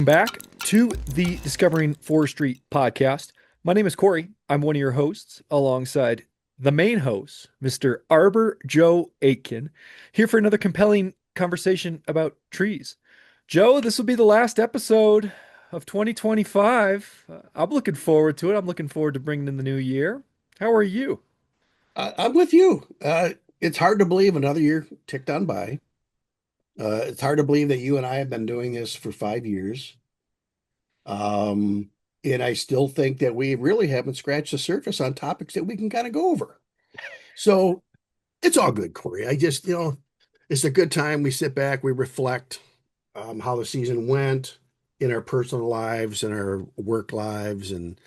Back to the Discovering Forestry podcast. My name is Korey. I'm one of your hosts alongside the main host, Mr. Arbor Joe Aiken, here for another compelling conversation about trees. Joe, this will be the last episode of 2025. I'm looking forward to it. I'm looking forward to bringing in the new year. How are you? I'm with you. It's hard to believe another year ticked on by. It's hard to believe that you and I have been doing this for 5 years. Um, and I still think that we really haven't scratched the surface on topics that we can kind of go over. So it's all good, Corey. It's a good time. We sit back, we reflect how the season went in our personal lives and our work lives. And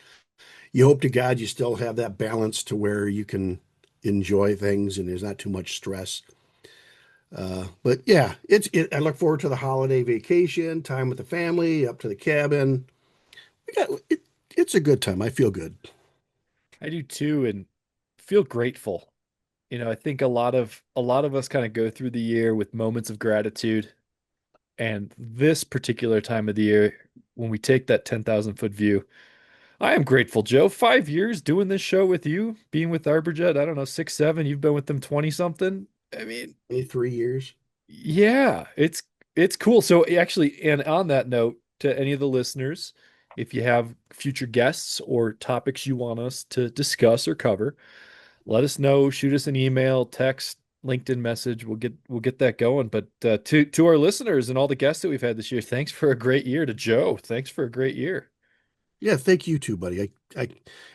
you hope to God you still have that balance to where you can enjoy things and there's not too much stress. But yeah, I look forward to the holiday vacation, time with the family, up to the cabin. It's a good time. I feel good. I do too, and feel grateful. I think a lot of us kind of go through the year with moments of gratitude. And this particular time of the year, when we take that 10,000 foot view, I am grateful, Joe. 5 years doing this show with you, being with Arborjet, I don't know, six, seven, you've been with them 20 something. I mean, 3 years. yeah, it's cool. So actually, and on that note, to any of the listeners, if you have future guests or topics you want us to discuss or cover, let us know. Shoot us an email, text, LinkedIn message. We'll get that going. But to our listeners and all the guests that we've had this year, thanks for a great year. To Joe, thanks for a great year. Yeah, thank you too, buddy.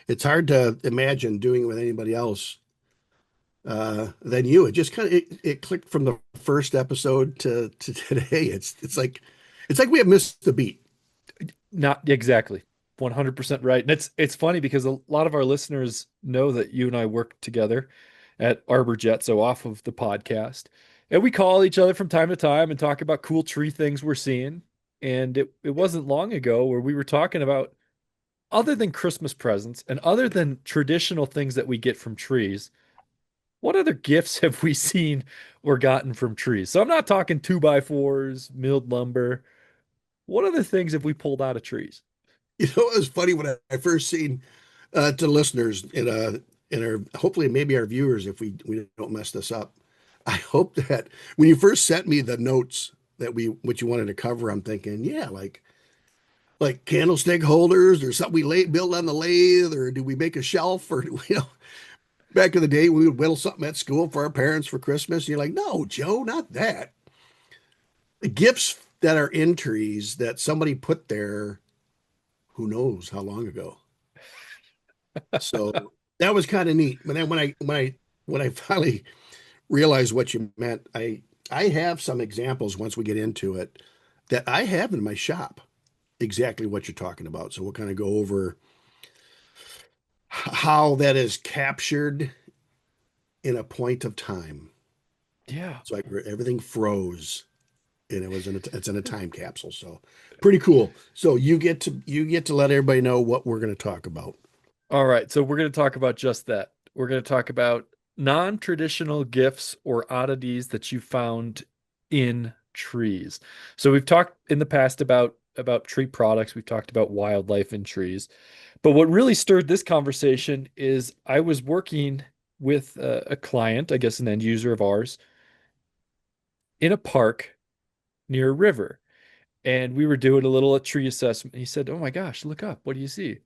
It's hard to imagine doing it with anybody else than you. It just it clicked from the first episode to today. It's like we have missed the beat. Not exactly 100% right. And it's funny because a lot of our listeners know that you and I work together at Arborjet, so off of the podcast. And we call each other from time to time and talk about cool tree things we're seeing. And it wasn't long ago where we were talking about, other than Christmas presents and other than traditional things that we get from trees, what other gifts have we seen or gotten from trees? So I'm not talking two by fours, milled lumber. What other things have we pulled out of trees? It was funny when I first seen to listeners in our hopefully maybe our viewers if we don't mess this up. I hope that when you first sent me the notes that we what you wanted to cover, I'm thinking, yeah, like candlestick holders or something we build on the lathe, or do we make a shelf, or back in the day we would whittle something at school for our parents for Christmas. And you're like, no, Joe, not that. The gifts that are in trees that somebody put there, who knows how long ago. So that was kind of neat. But then when I finally realized what you meant, I have some examples once we get into it that I have in my shop exactly what you're talking about. So we'll kind of go over how that is captured in a point of time. Yeah. So everything froze and it's in a time capsule. So pretty cool. So you get to let everybody know what we're going to talk about. All right, so we're going to talk about just that. We're going to talk about non-traditional gifts or oddities that you found in trees. So we've talked in the past about tree products. We've talked about wildlife in trees. But what really stirred this conversation is I was working with a client, I guess an end user of ours, in a park near a river. And we were doing a little tree assessment. He said, "Oh my gosh, look up. What do you see?"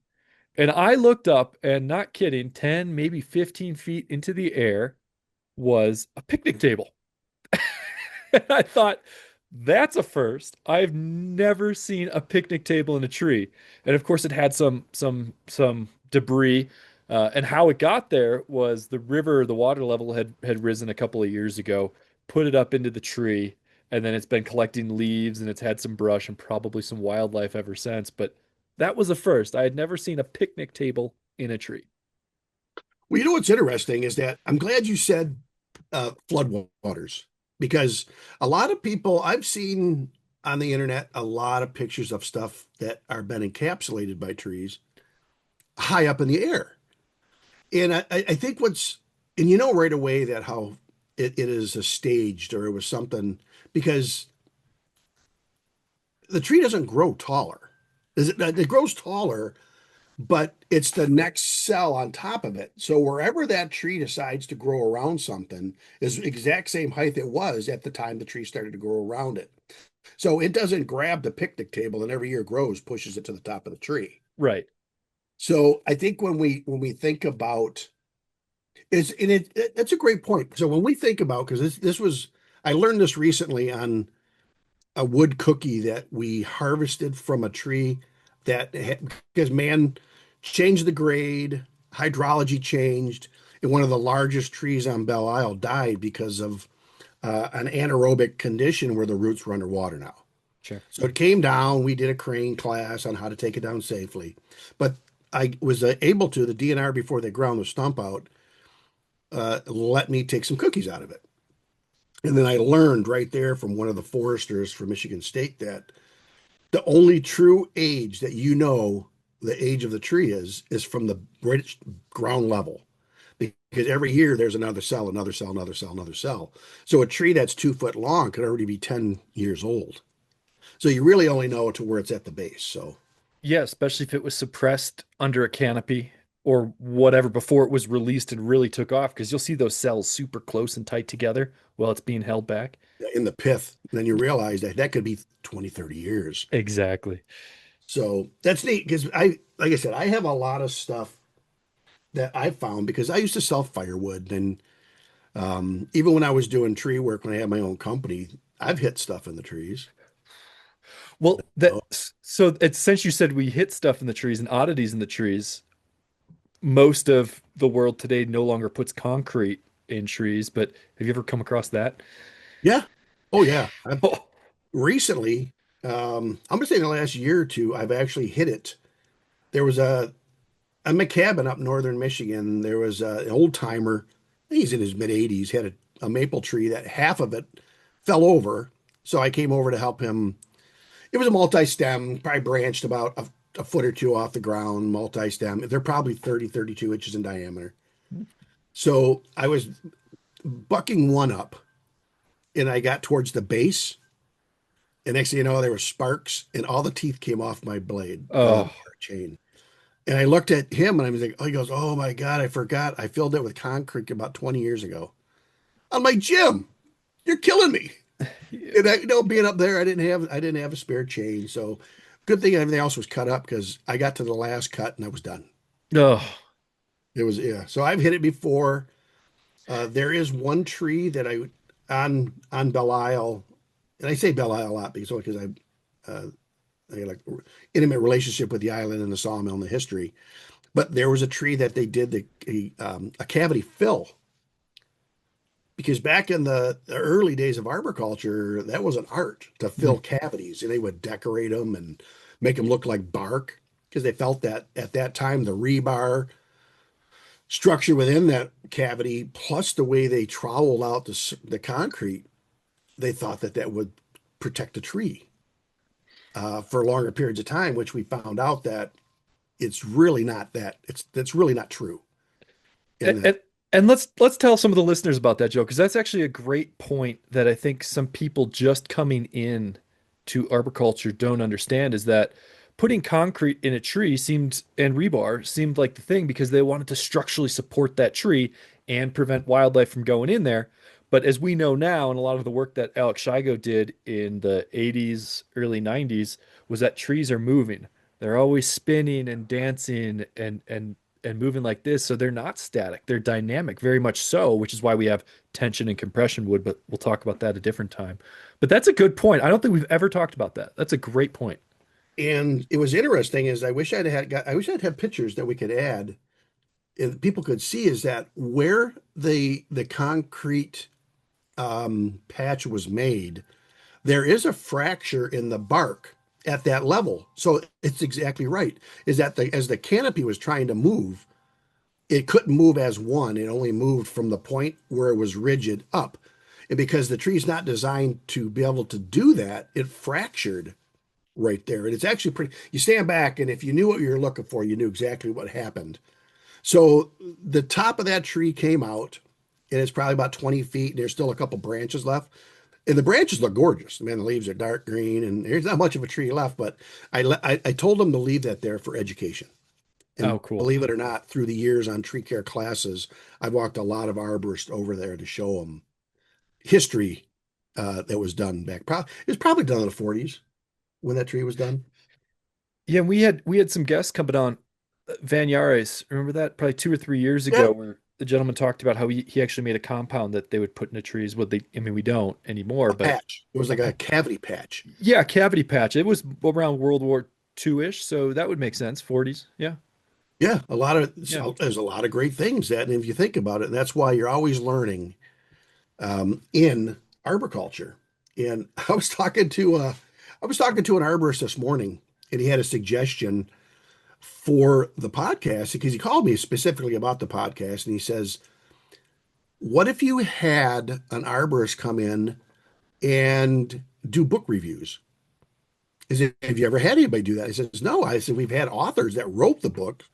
And I looked up, and not kidding, 10, maybe 15 feet into the air was a picnic table. And I thought, that's a first. I've never seen a picnic table in a tree. And of course, it had some debris. And how it got there was the river, the water level had risen a couple of years ago, put it up into the tree, and then it's been collecting leaves and it's had some brush and probably some wildlife ever since. But that was a first. I had never seen a picnic table in a tree. Well, you know what's interesting is that I'm glad you said floodwaters because a lot of people I've seen on the internet a lot of pictures of stuff that are been encapsulated by trees high up in the air. And I think and you know right away that how it is a staged or it was something because the tree doesn't grow taller. It grows taller, but it's the next cell on top of it. So wherever that tree decides to grow around something is the exact same height it was at the time the tree started to grow around it. So it doesn't grab the picnic table and every year it grows, pushes it to the top of the tree. Right. So I think when we think about it's a great point. So when we think about because this was I learned this recently on a wood cookie that we harvested from a tree that because man changed the grade, hydrology changed, and one of the largest trees on Belle Isle died because of an anaerobic condition where the roots were underwater now. Sure. So it came down. We did a crane class on how to take it down safely, but I was able to the DNR before they ground the stump out let me take some cookies out of it. And then I learned right there from one of the foresters from Michigan State that the only true age that the age of the tree is from the right ground level. Because every year there's another cell, another cell, another cell, another cell. So a tree that's 2 foot long could already be 10 years old. So you really only know to where it's at the base. So Yeah, especially if it was suppressed under a canopy or whatever before it was released and really took off, because you'll see those cells super close and tight together while it's being held back. in the pith, then you realize that that could be 20, 30 years. Exactly. So that's neat because like I said, I have a lot of stuff that I found because I used to sell firewood and even when I was doing tree work when I had my own company, I've hit stuff in the trees. Well, Oh, so it's since you said we hit stuff in the trees and oddities in the trees, most of the world today no longer puts concrete in trees, but have you ever come across that? yeah. Oh yeah. I've Oh, recently, I'm gonna say in the last year or two, I've actually hit it. There was a my cabin up northern Michigan. There was an old timer. He's in his mid 80s, had a maple tree that half of it fell over. So I came over to help him. It was a multi-stem, probably branched about a foot or two off the ground, multi-stem. They're probably 30, 32 inches in diameter. So I was bucking one up and I got towards the base. And next thing you know, there were sparks and all the teeth came off my blade from the oh, wire chain. And I looked at him and I was like, oh, he goes, oh my God, I forgot. I filled it with concrete about 20 years ago. I'm like, Jim, you're killing me. And being up there, I didn't have a spare chain. So good thing everything else was cut up because I got to the last cut and I was done. oh, It was, yeah. So I've hit it before. There is one tree that on Belial, and I say Belial a lot because I got like intimate relationship with the island and the sawmill and the history. But there was a tree that they did a cavity fill because back in the early days of arboriculture, that was an art to fill mm, cavities, and they would decorate them and make them look like bark because they felt that at that time the rebar structure within that cavity, plus the way they troweled out the concrete, they thought that that would protect the tree for longer periods of time, which we found out that it's really not that. That's really not true. and, And that, and and let's tell some of the listeners about that, Joe, because that's actually a great point that I think some people just coming in to arboriculture don't understand is that putting concrete in a tree seemed and rebar seemed like the thing because they wanted to structurally support that tree and prevent wildlife from going in there. But as we know now, and a lot of the work that Alex Shigo did in the 80s, early 90s, was that trees are moving. They're always spinning and dancing and moving like this. So they're not static. They're dynamic, very much so, which is why we have tension and compression wood, but we'll talk about that a different time. But that's a good point. I don't think we've ever talked about that. That's a great point. and it was interesting is I wish I'd had pictures that we could add and people could see is that where the concrete patch was made, there is a fracture in the bark at that level. So it's exactly right. Is that as the canopy was trying to move, it couldn't move as one. It only moved from the point where it was rigid up. And because the tree's not designed to be able to do that, it fractured right there. And it's actually pretty, you stand back and if you knew what you were looking for, you knew exactly what happened. So the top of that tree came out and it's probably about 20 feet and there's still a couple branches left. And the branches look gorgeous. Man, the leaves are dark green, and there's not much of a tree left. But I told them to leave that there for education. Oh, And cool. believe it or not, through the years on tree care classes, I've walked a lot of arborists over there to show them history that was done back. It was probably done in the 40s when that tree was done. Yeah, we had some guests coming on Van Yares. Remember that? Probably 2 or 3 years Yeah, ago, where the gentleman talked about how he actually made a compound that they would put in the trees. Well, I mean, we don't anymore, a but patch. It was like a cavity patch. yeah, cavity patch. It was around World War II-ish, so that would make sense. 40s. Yeah. Yeah, Yeah. there's a lot of great things that, and if you think about it, that's why you're always learning in arboriculture. And I was talking to an arborist this morning, and he had a suggestion for the podcast because he called me specifically about the podcast, and he says, "What if you had an arborist come in and do book reviews?" He said, "Have you ever had anybody do that?" I says, "No." I said, "We've had authors that wrote the book,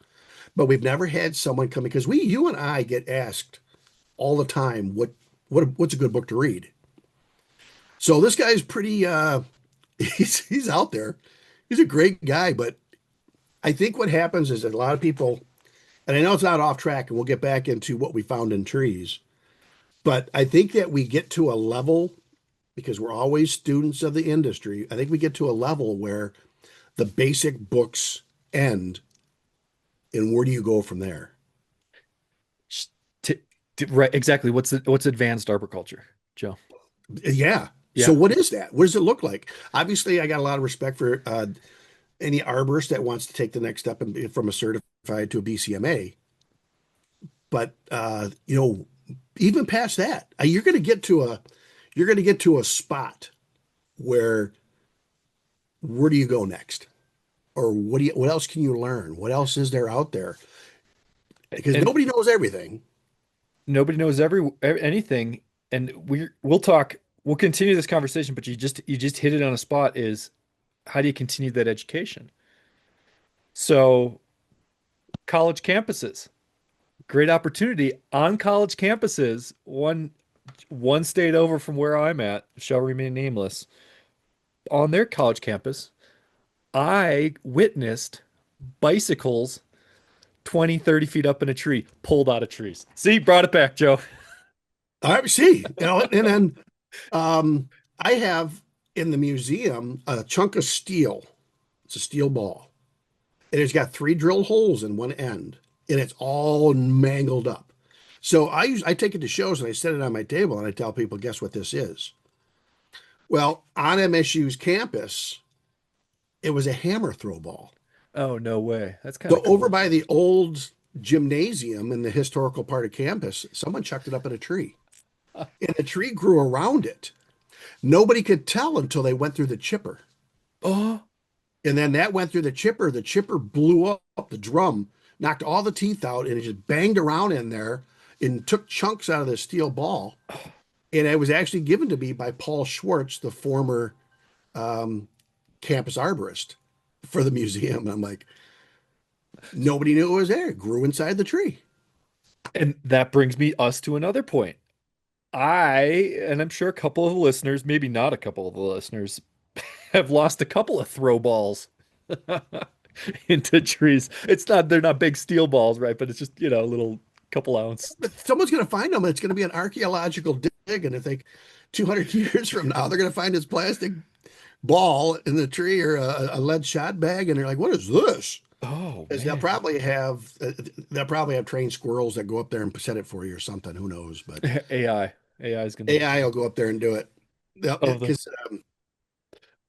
but we've never had someone come in because you and I get asked all the time what's a good book to read." So this guy's pretty he's out there. He's a great guy, but I think what happens is that a lot of people, and I know it's not off track, and we'll get back into what we found in trees, but I think that we get to a level because we're always students of the industry. I think we get to a level where the basic books end, and where do you go from there? Sh- t- right, exactly. What's advanced arboriculture, Joe? Yeah. So Yeah. what is that? What does it look like? Obviously, I got a lot of respect for any arborist that wants to take the next step and from a certified to a BCMA. But even past that, you're going to get to a spot where do you go next? Or what else can you learn? What else is there out there? Because And nobody knows everything. nobody knows anything. And we'll continue this conversation, but you just hit it on a spot is how do you continue that education? So college campuses, great opportunity on college campuses. One state over from where I'm at, shall remain nameless. On their college campus, I witnessed bicycles 20, 30 feet up in a tree, pulled out of trees. See, brought it back, Joe. I see, and then I have in the museum a chunk of steel. It's a steel ball, and it's got three drill holes in one end, and it's all mangled up. So I take it to shows and I set it on my table and I tell people, guess what this is? Well, on MSU's campus, it was a hammer throw ball. Oh, no way. That's kind So of over cool. by the old gymnasium in the historical part of campus, someone chucked it up in a tree, and the tree grew around it. Nobody could tell until they went through the chipper. Oh, And then that went through the chipper. The chipper blew up the drum, knocked all the teeth out, and it just banged around in there and took chunks out of the steel ball. And it was actually given to me by Paul Schwartz, the former um, campus arborist for the museum. And I'm like, nobody knew it was there. It grew inside the tree. and that brings us to another point. And I'm sure a couple of the listeners, maybe not a couple of the listeners, have lost a couple of throw balls into trees. They're not big steel balls, right? But it's just, a little couple ounce. But someone's going to find them. It's going to be an archaeological dig. And I think 200 years from now, they're going to find this plastic ball in the tree or a lead shot bag. And they're like, what is this? Oh, Because man. they'll probably have trained squirrels that go up there and set it for you or something. Who knows? But AI. AI is gonna. AI will go up there and do it. Oh, the. Because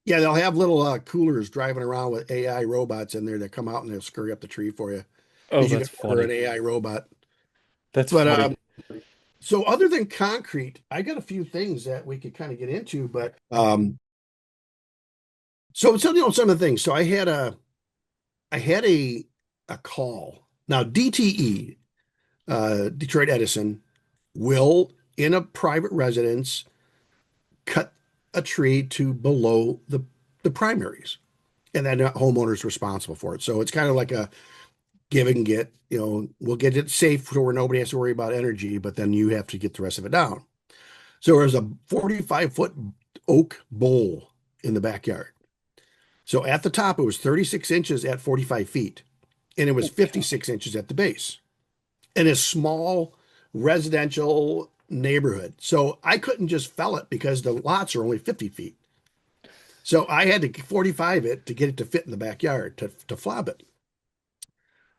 yeah, they'll have little coolers driving around with AI robots in there that come out and they'll scurry up the tree for you Oh, because you that's can order an funny. AI robot. That's But funny. so other than concrete, I got a few things that we could kind of get into. But some of the things. So I had a call. Now DTE, Detroit Edison, will in a private residence cut a tree to below the primaries, and then the homeowner's responsible for it. So it's kind of like a give and get. We'll get it safe so where nobody has to worry about energy, but then you have to get the rest of it down. So there's a 45-foot oak bowl in the backyard. So at the top, it was 36 inches at 45 feet, and it was Holy cow. 56 inches at the base in a small residential neighborhood. So I couldn't just fell it because the lots are only 50 feet. So I had to 45 it to get it to fit in the backyard to flop it.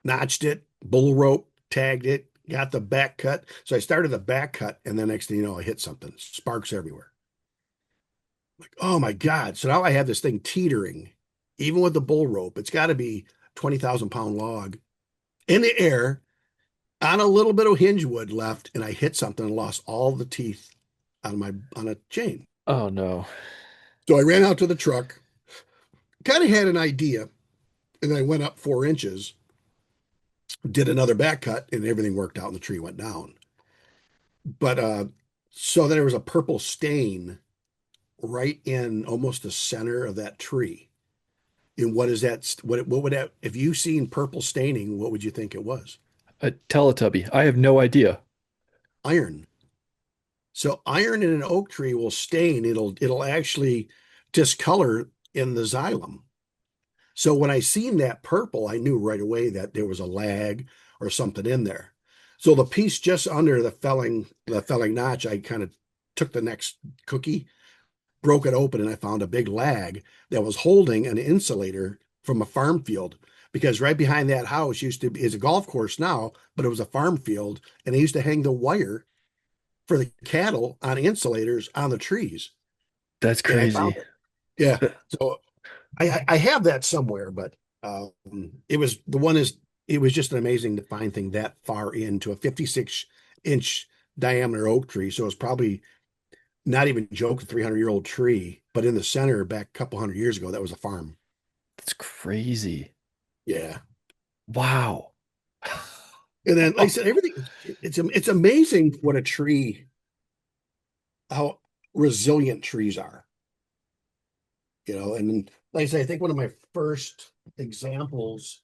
Notched it, bull rope, tagged it, got the back cut. So I started the back cut, and the next thing you know, I hit something. Sparks everywhere. Like, oh my God. So now I have this thing teetering, even with the bull rope. It's got to be 20,000 pound log in the air on a little bit of hinge wood left, and I hit something and lost all the teeth on a chain. Oh no. So I ran out to the truck, kind of had an idea, and I went up 4 inches, did another back cut, and everything worked out, and the tree went down. But so there was a purple stain right in almost the center of that tree. And what is that? What would that, if you seen purple staining, what would you think it was? A Teletubby. I have no idea. Iron. So iron in an oak tree will stain. It'll actually discolor in the xylem. So when I seen that purple, I knew right away that there was a lag or something in there. So the piece just under the felling notch, I kind of took the next cookie, broke it open, and I found a big lag that was holding an insulator from a farm field. Because right behind that house used to be is a golf course now, but it was a farm field, and they used to hang the wire for the cattle on insulators on the trees. That's And I found crazy. it. Yeah. Th- So I have that somewhere, but it was the one is it was just an amazing to find thing that far into a 56-inch diameter oak tree. So it's probably not even joke a 300-year-old tree, but in the center back a couple hundred years ago, that was a farm. That's crazy. Yeah. Wow. And then, like I said, everything it's amazing what a tree, how resilient trees are, and like I say, I think one of my first examples,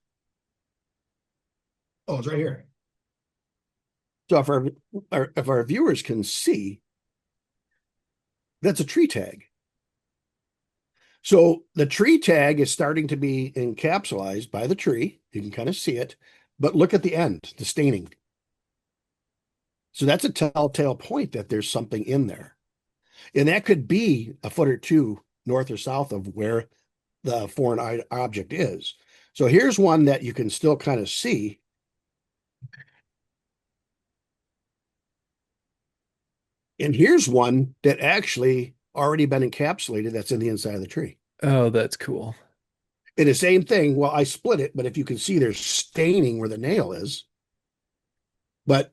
oh, it's right here. So if our viewers can see, that's a tree tag. So the tree tag is starting to be encapsulated by the tree. You can kind of see it, but look at the end, the staining. So that's a telltale point that there's something in there. And that could be a foot or two north or south of where the foreign object is. So here's one that you can still kind of see. And here's one that actually already been encapsulated that's in the inside of the tree. Oh, that's cool. And the same thing, well, I split it, but if you can see there's staining where the nail is. But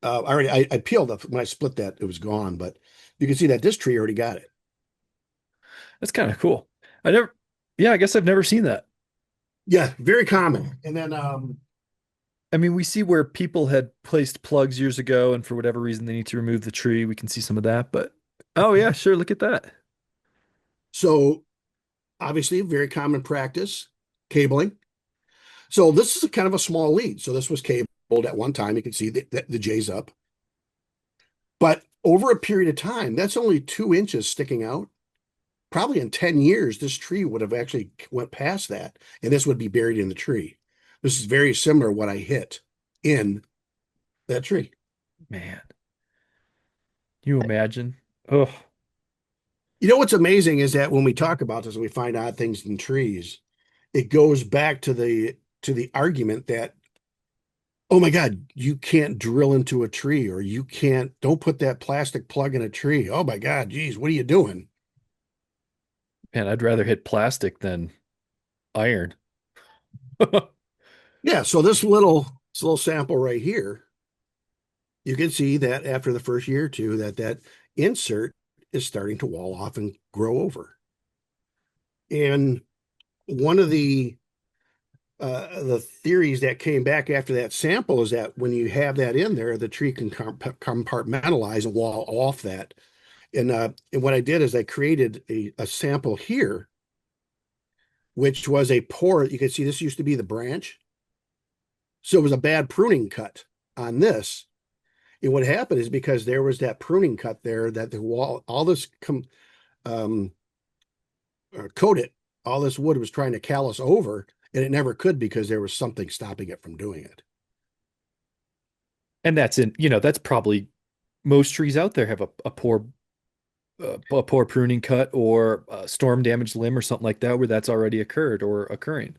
I peeled up when I split that, it was gone. But you can see that this tree already got it. That's kind of cool. I never, yeah, I guess I've never seen that. Yeah, very common. And then I mean, we see where people had placed plugs years ago, and for whatever reason they need to remove the tree. We can see some of that, but oh yeah, sure, look at that. so obviously very common practice, cabling. So this is a kind of a small lead. So this was cabled at one time. You can see the J's up. But over a period of time, that's only 2 inches sticking out. Probably in 10 years, this tree would have actually went past that, and this would be buried in the tree. This is very similar to what I hit in that tree. Man, you imagine? Oh, You know what's amazing is that when we talk about this and we find odd things in trees, it goes back to the argument that, oh my God, you can't drill into a tree, or don't put that plastic plug in a tree. Oh my God, geez, what are you doing? man, I'd rather hit plastic than iron. Yeah, so this little sample right here, you can see that after the first year or two that insert is starting to wall off and grow over. And one of the theories that came back after that sample is that when you have that in there, the tree can compartmentalize and wall off that. And what I did is I created a sample here, which was a pore. You can see this used to be the branch. So it was a bad pruning cut on this. And what happened is because there was that pruning cut there, that the wall, all this um, coat it. All this wood was trying to callus over, and it never could because there was something stopping it from doing it. And that's that's probably most trees out there have a poor pruning cut or a storm damaged limb or something like that where that's already occurred or occurring.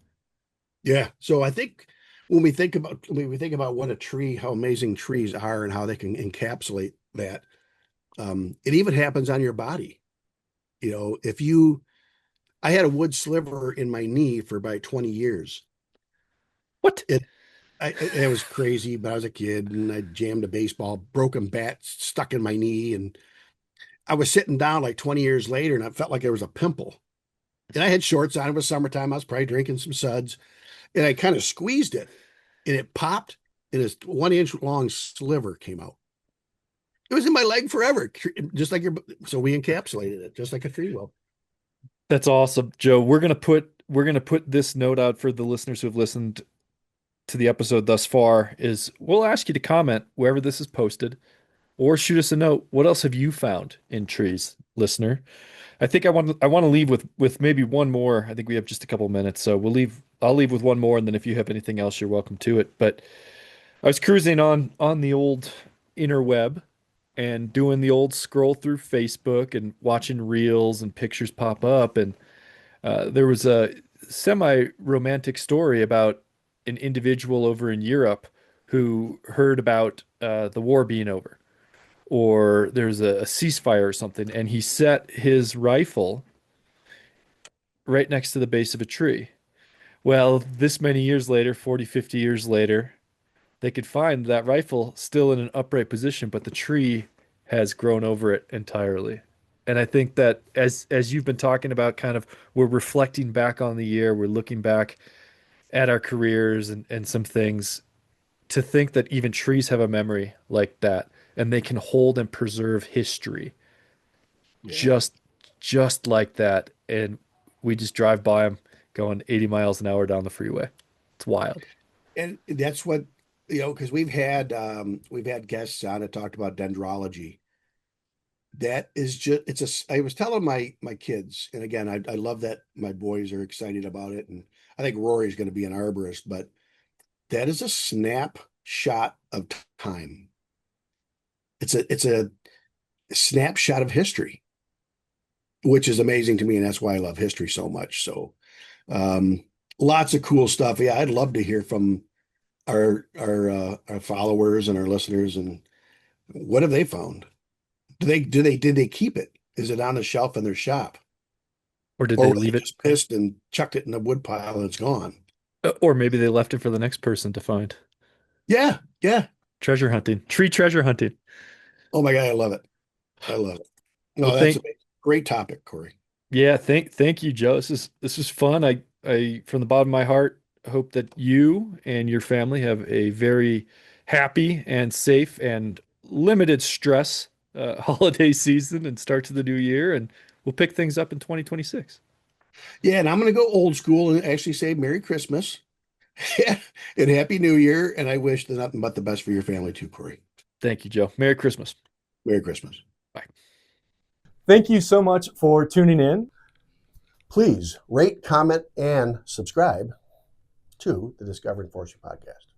Yeah. So I think when we think about what a tree, how amazing trees are, and how they can encapsulate that, it even happens on your body. If you, I had a wood sliver in my knee for about 20 years. What? It was crazy, but I was a kid and I jammed a baseball, broken bat stuck in my knee. And I was sitting down like 20 years later and I felt like there was a pimple. And I had shorts on. It was summertime. I was probably drinking some suds and I kind of squeezed it and it popped and this 1 inch long sliver came out. It was in my leg forever, just like so we encapsulated it, just like a tree will. That's awesome, Joe. We're gonna put this note out for the listeners who have listened to the episode thus far is we'll ask you to comment wherever this is posted or shoot us a note. What else have you found in trees, listener? I think I want to leave with maybe one more. I think we have just a couple minutes, so I'll leave with one more and then if you have anything else you're welcome to it. But I was cruising on the old interweb and doing the old scroll through Facebook and watching reels and pictures pop up and there was a semi-romantic story about an individual over in Europe who heard about the war being over, or there's a ceasefire or something, and he set his rifle right next to the base of a tree. Well, this many years later, 40, 50 years later, they could find that rifle still in an upright position, but the tree has grown over it entirely. And I think that as you've been talking about, kind of we're reflecting back on the year, we're looking back at our careers and some things to think that even trees have a memory like that and they can hold and preserve history Yeah. just just like that. And we just drive by them going 80 miles an hour down the freeway. It's wild. And that's what, because we've had guests on that talked about dendrology. That is just I was telling my kids, and again, I love that my boys are excited about it, and I think Rory's going to be an arborist, but that is a snapshot of time. It's a snapshot of history, which is amazing to me, and that's why I love history so much. So um lots of cool stuff. Yeah, I'd love to hear from our followers and our listeners, and what have they found? Did they keep it? Is it on the shelf in their shop? Or did Or they were they leave it? just pissed and chucked it in the wood pile and it's gone? Or maybe they left it for the next person to find. Yeah, yeah. Treasure hunting, tree treasure hunting. Oh my God, I love it. I love it. Well, No, that's a great topic, Corey. yeah, thank you, Joe. This is fun. I from the bottom of my heart hope that you and your family have a very happy and safe and limited stress holiday season and start to the new year, and we'll pick things up in 2026. Yeah, and I'm going to go old school and actually say Merry Christmas. Yeah, and Happy New Year. And I wish nothing but the best for your family too, Corey. Thank you, Joe. Merry Christmas. Merry Christmas. Bye. Thank you so much for tuning in. Please rate, comment, and subscribe to the Discovering Forestry Podcast.